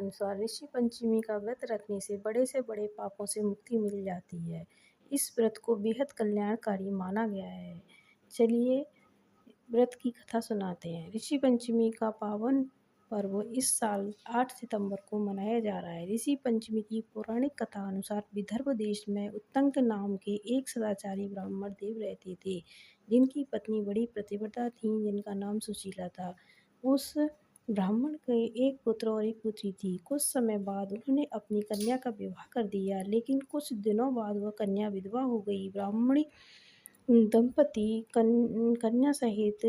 अनुसार ऋषि पंचमी का व्रत रखने से बड़े पापों से मुक्ति मिल जाती है। इस व्रत को बेहद कल्याणकारी माना गया है। चलिए व्रत की कथा सुनाते हैं। ऋषि पंचमी का पावन पर्व इस साल 8 सितंबर को मनाया जा रहा है। ऋषि पंचमी की पौराणिक कथा अनुसार विदर्भ देश में उत्तंक नाम के एक सदाचारी ब्राह्मण देव रहते थे, जिनकी पत्नी बड़ी पतिव्रता थी, जिनका नाम सुशीला था। उस ब्राह्मण के एक पुत्र और एक पुत्री थी। कुछ समय बाद उन्होंने अपनी कन्या का विवाह कर दिया, लेकिन कुछ दिनों बाद वह कन्या विधवा हो गई। ब्राह्मणी दंपति कन्या सहित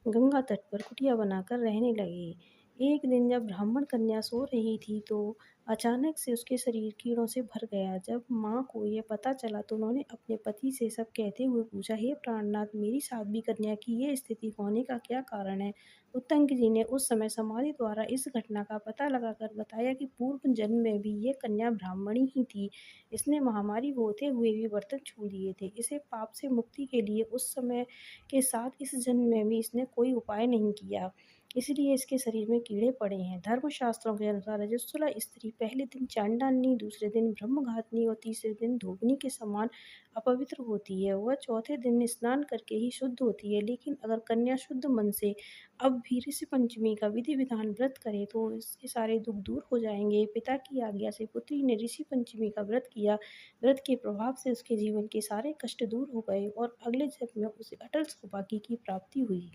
गंगा तट पर कुटिया बनाकर रहने लगे। एक दिन जब ब्राह्मण कन्या सो रही थी तो अचानक से उसके शरीर कीड़ों से भर गया। जब माँ को यह पता चला तो उन्होंने अपने पति से सब कहते हुए पूछा, हे प्राणनाथ, मेरी साध्वी कन्या की ये स्थिति होने का क्या कारण है? उत्तंक जी ने उस समय समाधि द्वारा इस घटना का पता लगाकर बताया कि पूर्व जन्म में भी ये कन्या ब्राह्मणी ही थी। इसने महामारी होते हुए भी बर्तन छू लिए थे। इसे पाप से मुक्ति के लिए उस समय के साथ इस जन्म में भी इसने कोई उपाय नहीं किया, इसलिए इसके शरीर में कीड़े पड़े हैं। धर्मशास्त्रों के अनुसार रजस्वला स्त्री पहले दिन चांडालनी, दूसरे दिन ब्रह्मघातनी और तीसरे दिन धोबनी के समान अपवित्र होती है। वह चौथे दिन स्नान करके ही शुद्ध होती है। लेकिन अगर कन्या शुद्ध मन से अब भी ऋषि पंचमी का विधि विधान व्रत करे तो इसके सारे दुख दूर हो जाएंगे। पिता की आज्ञा से पुत्री ने ऋषि पंचमी का व्रत किया। व्रत के प्रभाव से उसके जीवन के सारे कष्ट दूर हो गए और अगले जन्म में उसे अटल सौभाग्य की प्राप्ति हुई।